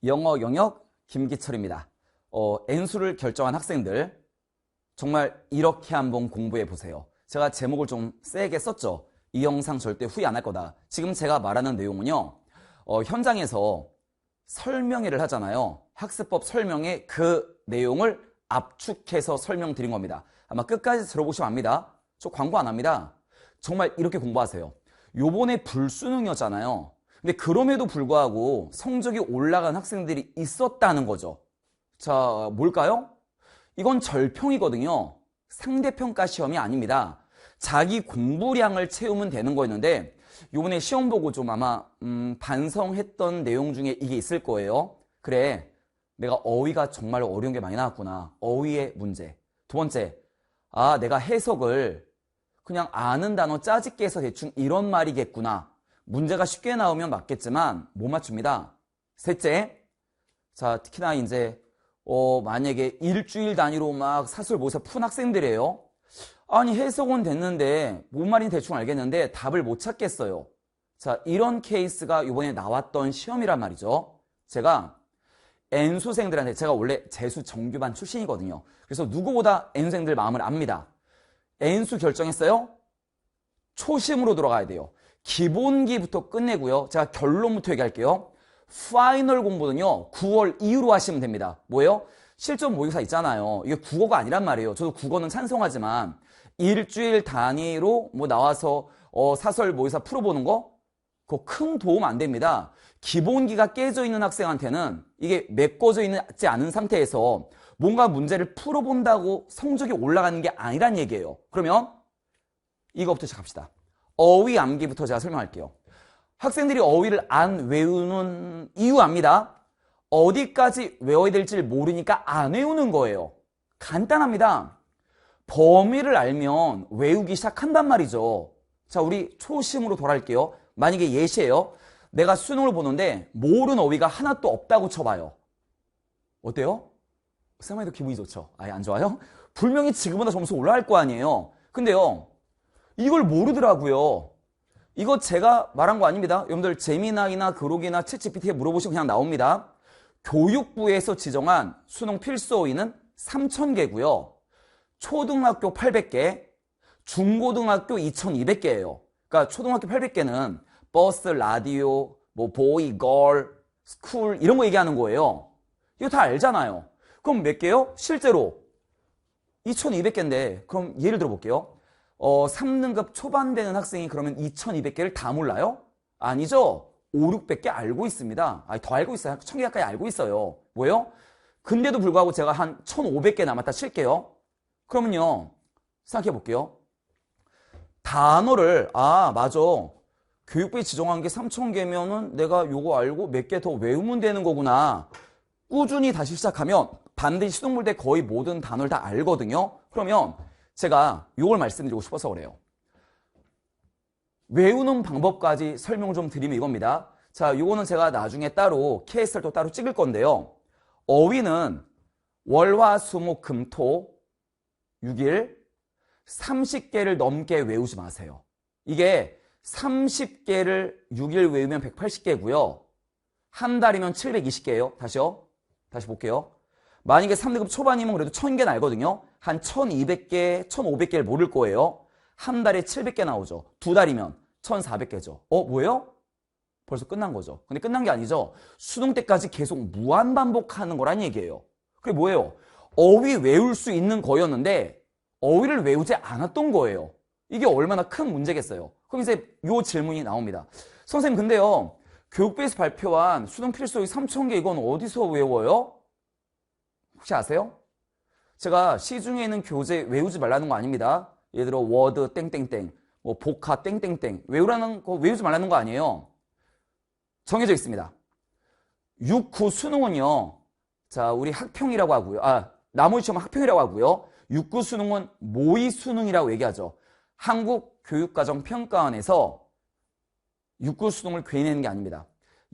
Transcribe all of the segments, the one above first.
영어 영역 김기철입니다. N수를 결정한 학생들 정말 이렇게 한번 공부해 보세요. 제가 제목을 좀 세게 썼죠. 이 영상 절대 후회 안 할 거다. 지금 제가 말하는 내용은요. 현장에서 설명회를 하잖아요. 학습법 설명회 그 내용을 압축해서 설명드린 겁니다. 아마 끝까지 들어보시면 압니다. 저 광고 안 합니다. 정말 이렇게 공부하세요. 요번에 불수능이었잖아요. 근데 그럼에도 불구하고 성적이 올라간 학생들이 있었다는 거죠. 자, 뭘까요? 이건 절평이거든요. 상대평가 시험이 아닙니다. 자기 공부량을 채우면 되는 거였는데 요번에 시험 보고 좀 아마 반성했던 내용 중에 이게 있을 거예요. 그래, 내가 어휘가 정말 어려운 게 많이 나왔구나. 어휘의 문제. 두 번째, 내가 해석을 그냥 아는 단어 짜집게 해서 대충 이런 말이겠구나. 문제가 쉽게 나오면 맞겠지만 못 맞춥니다. 셋째, 자, 특히나 이제 만약에 일주일 단위로 막 사설 모의고사 푼 학생들이에요. 아니, 해석은 됐는데 뭔 말인지 대충 알겠는데 답을 못 찾겠어요. 자, 이런 케이스가 이번에 나왔던 시험이란 말이죠. 제가 N수생들한테, 제가 원래 재수 정규반 출신이거든요. 그래서 누구보다 N수생들 마음을 압니다. N수 결정했어요? 초심으로 돌아가야 돼요. 기본기부터 끝내고요. 제가 결론부터 얘기할게요. 파이널 공부는요, 9월 이후로 하시면 됩니다. 뭐예요? 실전 모의고사 있잖아요. 이게 국어가 아니란 말이에요. 저도 국어는 찬성하지만 일주일 단위로 뭐 나와서 사설 모의고사 풀어보는 거? 그거 큰 도움 안 됩니다. 기본기가 깨져 있는 학생한테는 이게 메꿔져 있지 않은 상태에서 뭔가 문제를 풀어본다고 성적이 올라가는 게 아니란 얘기예요. 그러면 이거부터 시작합시다. 어휘 암기부터 제가 설명할게요. 학생들이 어휘를 안 외우는 이유 압니다. 어디까지 외워야 될지 모르니까 안 외우는 거예요. 간단합니다. 범위를 알면 외우기 시작한단 말이죠. 자, 우리 초심으로 돌아갈게요. 만약에 예시예요. 내가 수능을 보는데 모르는 어휘가 하나도 없다고 쳐봐요. 어때요? 쌤한테도 기분이 좋죠? 아예 안 좋아요? 분명히 지금보다 점수 올라갈 거 아니에요. 근데요, 이걸 모르더라고요. 이거 제가 말한 거 아닙니다. 여러분들 제미나이나 그록이나 챗GPT에 물어보시면 그냥 나옵니다. 교육부에서 지정한 수능 필수 어휘는 3,000개고요. 초등학교 800개, 중고등학교 2,200개예요. 그러니까 초등학교 800개는 버스, 라디오, 뭐 보이, 걸, 스쿨 이런 거 얘기하는 거예요. 이거 다 알잖아요. 그럼 몇 개요? 실제로 2,200개인데 그럼 예를 들어 볼게요. 3등급 초반 되는 학생이 그러면 2,200개를 다 몰라요? 아니죠. 5, 600개 알고 있습니다. 더 알고 있어요. 1,000개 가까이 알고 있어요. 뭐예요? 근데도 불구하고 제가 한 1,500개 남았다 칠게요. 그러면요, 생각해 볼게요. 단어를 맞아. 교육부에 지정한 게 3,000개면은 내가 요거 알고 몇 개 더 외우면 되는 거구나. 꾸준히 다시 시작하면 반드시 시동 볼 때 거의 모든 단어를 다 알거든요. 그러면 제가 요걸 말씀드리고 싶어서 그래요. 외우는 방법까지 설명을 좀 드리면 이겁니다. 자, 요거는 제가 나중에 따로 케이스를 또 따로 찍을 건데요. 어휘는 월화수목금토 6일 30개를 넘게 외우지 마세요. 이게 30개를 6일 외우면 180개고요. 한 달이면 720개예요. 다시요. 다시 볼게요. 만약에 3등급 초반이면 그래도 1,000개는 알거든요. 한 1,200개, 1,500개를 모를 거예요. 한 달에 700개 나오죠. 두 달이면 1,400개죠. 뭐예요? 벌써 끝난 거죠. 근데 끝난 게 아니죠. 수능 때까지 계속 무한 반복하는 거란 얘기예요. 그게 뭐예요? 어휘 외울 수 있는 거였는데 어휘를 외우지 않았던 거예요. 이게 얼마나 큰 문제겠어요. 그럼 이제 요 질문이 나옵니다. 선생님, 근데요, 교육부에서 발표한 수능 필수 어휘 3,000개 이건 어디서 외워요? 혹시 아세요? 제가 시중에 있는 교재 외우지 말라는 거 아닙니다. 예를 들어 워드 땡땡땡, 뭐 복화 땡땡땡 외우라는 거 외우지 말라는 거 아니에요. 정해져 있습니다. 6, 9 수능은요. 자, 우리 학평이라고 하고요. 나머지 시험은 학평이라고 하고요. 6, 9 수능은 모의 수능이라고 얘기하죠. 한국교육과정평가원에서 6, 9 수능을 괜히 내는 게 아닙니다.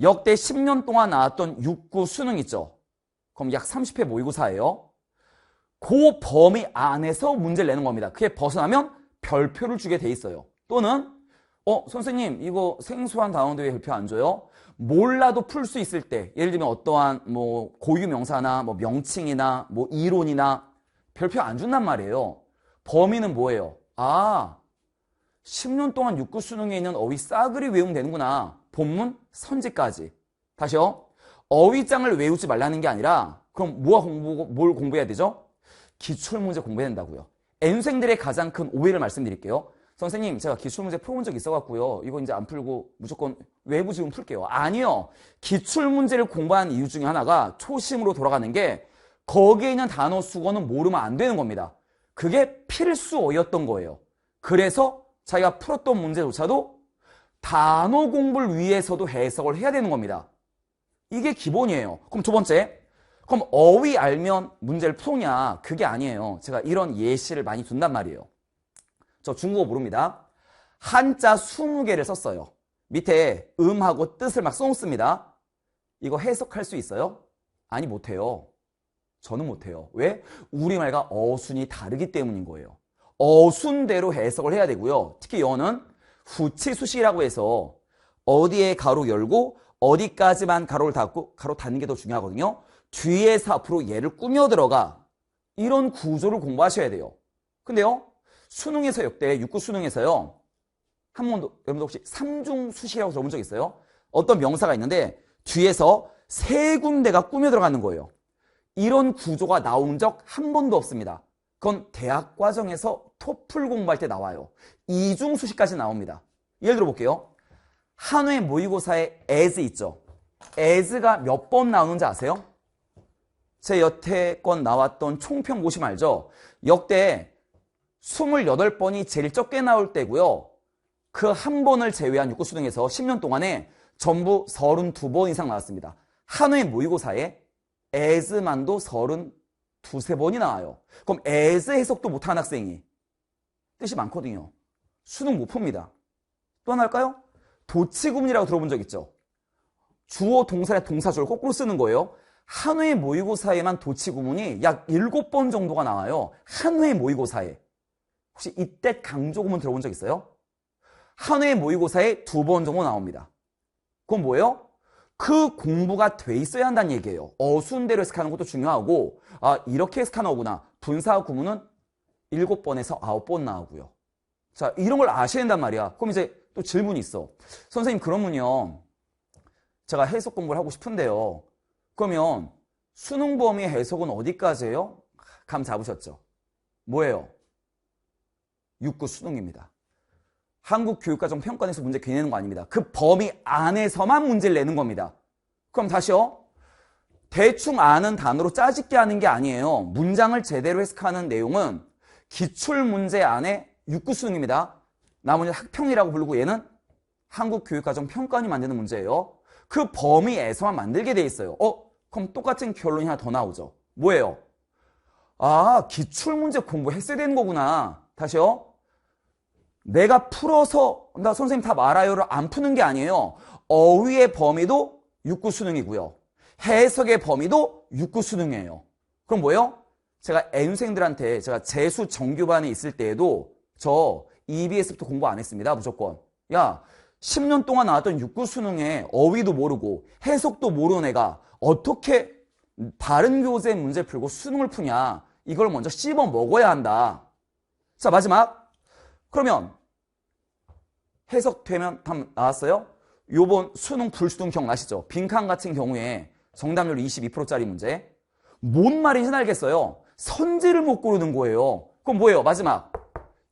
역대 10년 동안 나왔던 6, 9 수능 있죠. 그럼 약 30회 모의고사예요. 그 범위 안에서 문제를 내는 겁니다. 그게 벗어나면 별표를 주게 돼 있어요. 또는 선생님, 이거 생소한 단어인데 왜 별표 안 줘요? 몰라도 풀 수 있을 때, 예를 들면 어떠한 뭐 고유 명사나 뭐 명칭이나 뭐 이론이나 별표 안 준단 말이에요. 범위는 뭐예요? 10년 동안 육구 수능에 있는 어휘 싸그리 외우면 되는구나. 본문, 선지까지. 다시요. 어휘장을 외우지 말라는 게 아니라 그럼 뭘 공부해야 되죠? 기출문제 공부해야 된다고요. N생들의 가장 큰 오해를 말씀드릴게요. 선생님, 제가 기출문제 풀어본 적 있어갖고요. 이거 이제 안 풀고 무조건 외부 지문 풀게요. 아니요. 기출문제를 공부한 이유 중에 하나가 초심으로 돌아가는 게 거기에 있는 단어 수거는 모르면 안 되는 겁니다. 그게 필수어였던 거예요. 그래서 자기가 풀었던 문제조차도 단어 공부를 위해서도 해석을 해야 되는 겁니다. 이게 기본이에요. 그럼 두 번째, 그럼 어휘 알면 문제를 푸냐? 그게 아니에요. 제가 이런 예시를 많이 둔단 말이에요. 저 중국어 모릅니다. 한자 20개를 썼어요. 밑에 음하고 뜻을 막 써놓습니다. 이거 해석할 수 있어요? 아니, 못해요. 저는 못해요. 왜? 우리말과 어순이 다르기 때문인 거예요. 어순대로 해석을 해야 되고요. 특히 영어는 후치수식이라고 해서 어디에 가로 열고 어디까지만 가로를 닫고 가로 닫는 게 더 중요하거든요. 뒤에서 앞으로 얘를 꾸며 들어가. 이런 구조를 공부하셔야 돼요. 근데요. 수능에서 역대 육구 수능에서요. 한 번도 여러분들 혹시 삼중수식이라고 들어본 적 있어요? 어떤 명사가 있는데 뒤에서 세 군데가 꾸며 들어가는 거예요. 이런 구조가 나온 적 한 번도 없습니다. 그건 대학 과정에서 토플 공부할 때 나와요. 이중수식까지 나옵니다. 예를 들어 볼게요. 한회 모의고사에 as 있죠. as가 몇 번 나오는지 아세요? 제 여태껏 나왔던 총평 보시면 알죠? 역대 28번이 제일 적게 나올 때고요. 그 한 번을 제외한 육구 수능에서 10년 동안에 전부 32번 이상 나왔습니다. 한회 모의고사에 as만도 32~33번이 나와요. 그럼 as 해석도 못한 학생이 뜻이 많거든요. 수능 못 풉니다. 또 하나 할까요? 도치구문이라고 들어본 적 있죠? 주어 동사의 동사절 거꾸로 쓰는 거예요. 한 회 모의고사에만 도치구문이 약 7번 정도가 나와요. 한 회 모의고사에. 혹시 이때 강조구문 들어본 적 있어요? 한 회 모의고사에 2번 정도 나옵니다. 그건 뭐예요? 그 공부가 돼 있어야 한다는 얘기예요. 어순대로 해석하는 것도 중요하고 이렇게 해석하는 거구나. 분사 구문은 7번에서 9번 나오고요. 자, 이런 걸 아셔야 된단 말이야. 그럼 이제 또 질문이 있어. 선생님, 그러면요. 제가 해석 공부를 하고 싶은데요. 그러면 수능 범위 해석은 어디까지예요? 감 잡으셨죠? 뭐예요? 육구 수능입니다. 한국교육과정평가원에서 문제 괜히 내는 거 아닙니다. 그 범위 안에서만 문제를 내는 겁니다. 그럼 다시요. 대충 아는 단어로 짜집게 하는 게 아니에요. 문장을 제대로 해석하는 내용은 기출문제 안에 육구 수능입니다. 나머지 학평이라고 부르고 얘는 한국교육과정평가원이 만드는 문제예요. 그 범위에서만 만들게 돼 있어요. 그럼 똑같은 결론이 하나 더 나오죠. 뭐예요? 기출문제 공부했어야 되는 거구나. 다시요. 내가 풀어서 나 선생님 답 알아요를 안 푸는 게 아니에요. 어휘의 범위도 육구 수능이고요. 해석의 범위도 육구 수능이에요. 그럼 뭐예요? 제가 N생들한테 제가 재수 정규반에 있을 때에도 저 EBS부터 공부 안 했습니다. 무조건. 야, 10년 동안 나왔던 육구 수능에 어휘도 모르고 해석도 모르는 애가 어떻게 바른 교재 문제 풀고 수능을 푸냐. 이걸 먼저 씹어 먹어야 한다. 자, 마지막. 그러면 해석되면 답 나왔어요? 요번 수능 불수능 기억나시죠? 빈칸 같은 경우에 정답률 22%짜리 문제. 뭔 말인지 알겠어요? 선지를 못 고르는 거예요. 그럼 뭐예요? 마지막.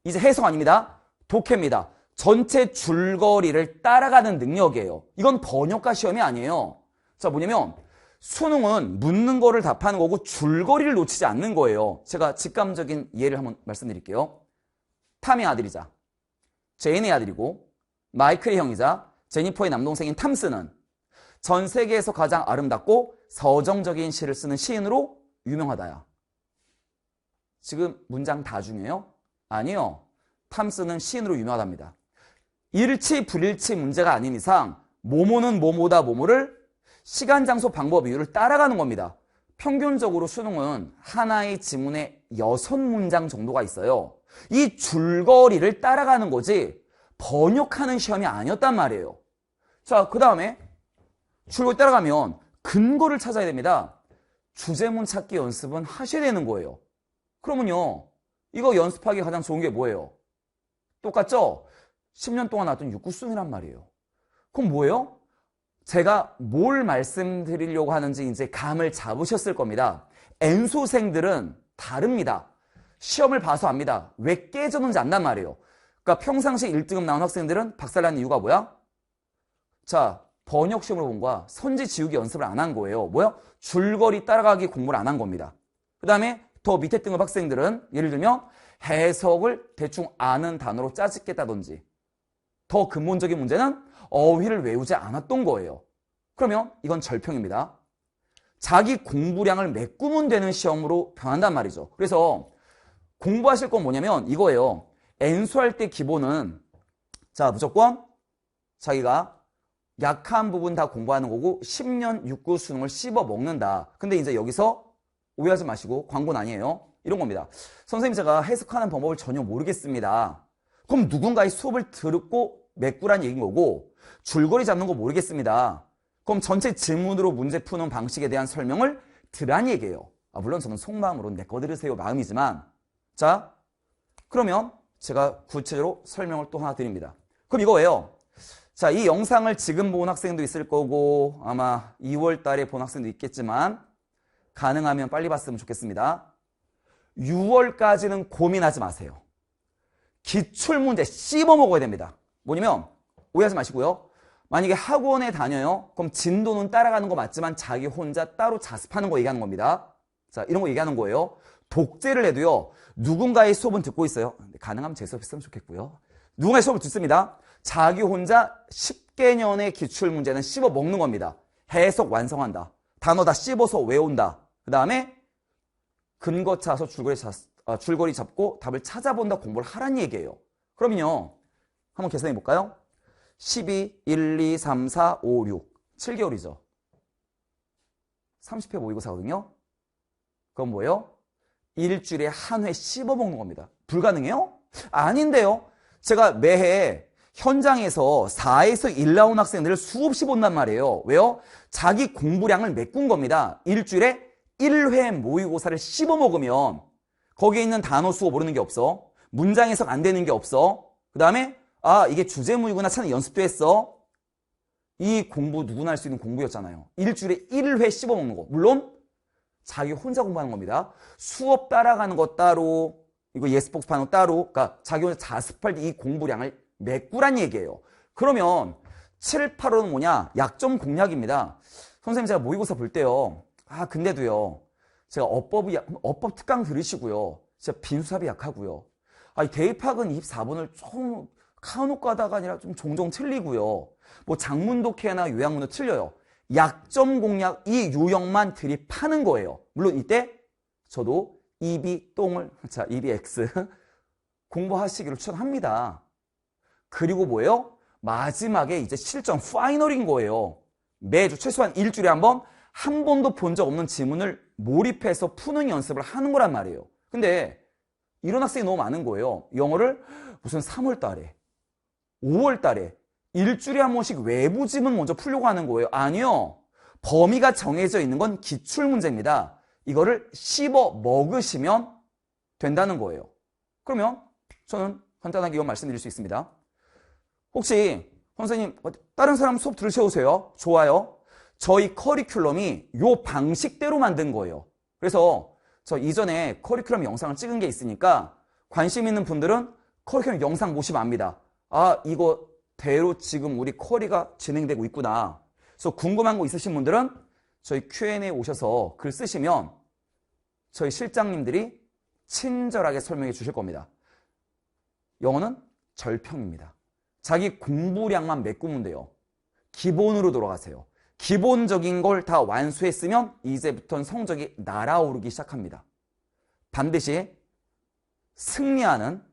이제 해석 아닙니다. 독해입니다. 전체 줄거리를 따라가는 능력이에요. 이건 번역가 시험이 아니에요. 자, 뭐냐면 수능은 묻는 거를 답하는 거고 줄거리를 놓치지 않는 거예요. 제가 직감적인 예를 한번 말씀드릴게요. 탐의 아들이자 제인의 아들이고 마이클의 형이자 제니퍼의 남동생인 탐스는 전 세계에서 가장 아름답고 서정적인 시를 쓰는 시인으로 유명하다야. 지금 문장 다 중요해요? 아니요. 탐스는 시인으로 유명하답니다. 일치 불일치 문제가 아닌 이상 뭐뭐는 뭐뭐다 뭐뭐를 시간, 장소, 방법, 이유를 따라가는 겁니다. 평균적으로 수능은 하나의 지문에 6문장 정도가 있어요. 이 줄거리를 따라가는 거지 번역하는 시험이 아니었단 말이에요. 자, 그 다음에 줄곧 따라가면 근거를 찾아야 됩니다. 주제문 찾기 연습은 하셔야 되는 거예요. 그러면요, 이거 연습하기 가장 좋은 게 뭐예요? 똑같죠? 10년 동안 나왔던 육구순이란 말이에요. 그럼 뭐예요? 제가 뭘 말씀드리려고 하는지 이제 감을 잡으셨을 겁니다. N소생들은 다릅니다. 시험을 봐서 압니다. 왜 깨졌는지 안단 말이에요. 그러니까 평상시 1등급 나온 학생들은 박살난 이유가 뭐야? 자, 번역 시험을 본 거야. 선지 지우기 연습을 안 한 거예요. 뭐야? 줄거리 따라가기 공부를 안 한 겁니다. 그 다음에 더 밑에 등급 학생들은 예를 들면 해석을 대충 아는 단어로 짜집겠다든지, 더 근본적인 문제는 어휘를 외우지 않았던 거예요. 그러면 이건 절평입니다. 자기 공부량을 메꾸면 되는 시험으로 변한단 말이죠. 그래서 공부하실 건 뭐냐면 이거예요. N수할 때 기본은 자, 무조건 자기가 약한 부분 다 공부하는 거고 10년 육구 수능을 씹어 먹는다. 근데 이제 여기서 오해하지 마시고, 광고는 아니에요. 이런 겁니다. 선생님, 제가 해석하는 방법을 전혀 모르겠습니다. 그럼 누군가의 수업을 듣고 메꾸란 얘기인 거고, 줄거리 잡는 거 모르겠습니다. 그럼 전체 질문으로 문제 푸는 방식에 대한 설명을 들란 얘기예요. 물론 저는 속마음으로 내 거 들으세요 마음이지만, 자, 그러면 제가 구체적으로 설명을 또 하나 드립니다. 그럼 이거예요. 자, 이 영상을 지금 본 학생도 있을 거고 아마 2월 달에 본 학생도 있겠지만 가능하면 빨리 봤으면 좋겠습니다. 6월까지는 고민하지 마세요. 기출문제 씹어 먹어야 됩니다. 뭐냐면 오해하지 마시고요. 만약에 학원에 다녀요. 그럼 진도는 따라가는 거 맞지만 자기 혼자 따로 자습하는 거 얘기하는 겁니다. 자, 이런 거 얘기하는 거예요. 독재를 해도요. 누군가의 수업은 듣고 있어요. 가능하면 제 수업 했으면 좋겠고요. 누군가의 수업을 듣습니다. 자기 혼자 10개년의 기출문제는 씹어 먹는 겁니다. 해석 완성한다. 단어 다 씹어서 외운다. 그 다음에 근거 찾아서 줄거리 잡고 답을 찾아본다. 공부를 하란 얘기예요. 그러면요, 한번 계산해 볼까요? 12, 1, 2, 3, 4, 5, 6 7개월이죠 30회 모의고사거든요. 그건 뭐예요? 일주일에 한 회 씹어 먹는 겁니다. 불가능해요? 아닌데요. 제가 매해 현장에서 4에서 1 나온 학생들을 수없이 본단 말이에요. 왜요? 자기 공부량을 메꾼 겁니다. 일주일에 1회 모의고사를 씹어 먹으면 거기에 있는 단어 수어 모르는 게 없어. 문장 해석 안 되는 게 없어. 그 다음에 이게 주제문이구나 찾는 연습도 했어. 이 공부 누구나 할 수 있는 공부였잖아요. 일주일에 1회 씹어 먹는 거. 물론 자기 혼자 공부하는 겁니다. 수업 따라가는 거 따로, 이거 예습 복습하는 거 따로, 그러니까 자기 혼자 자습할 때 이 공부량을 메꾸란 얘기예요. 그러면 7, 8호는 뭐냐? 약점 공략입니다. 선생님, 제가 모의고사 볼 때요. 근데도요. 제가 어법 특강 들으시고요. 진짜 빈수합이 약하고요. 대입학은 24번을 좀 카운트 가다가 아니라 좀 종종 틀리고요. 뭐 장문독해나 요약문도 틀려요. 약점 공략 이 유형만 들이파는 거예요. 물론 이때 저도 EB EBX 공부하시기를 추천합니다. 그리고 뭐예요? 마지막에 이제 실전 파이널인 거예요. 매주 최소한 일주일에 한 번도 본 적 없는 지문을 몰입해서 푸는 연습을 하는 거란 말이에요. 근데 이런 학생이 너무 많은 거예요. 영어를 무슨 3월 달에 5월 달에 일주일에 한 번씩 외부 지문 먼저 풀려고 하는 거예요. 아니요. 범위가 정해져 있는 건 기출문제입니다. 이거를 씹어 먹으시면 된다는 거예요. 그러면 저는 간단하게 이건 말씀드릴 수 있습니다. 혹시 선생님 다른 사람 수업 들으셔오세요. 좋아요. 저희 커리큘럼이 요 방식대로 만든 거예요. 그래서 저 이전에 커리큘럼 영상을 찍은 게 있으니까 관심 있는 분들은 커리큘럼 영상 보시면 압니다. 이거 대로 지금 우리 커리가 진행되고 있구나. 그래서 궁금한 거 있으신 분들은 저희 Q&A 오셔서 글 쓰시면 저희 실장님들이 친절하게 설명해 주실 겁니다. 영어는 절평입니다. 자기 공부량만 메꾸면 돼요. 기본으로 돌아가세요. 기본적인 걸 다 완수했으면 이제부터는 성적이 날아오르기 시작합니다. 반드시 승리하는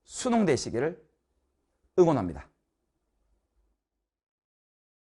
수능 되시기를 응원합니다.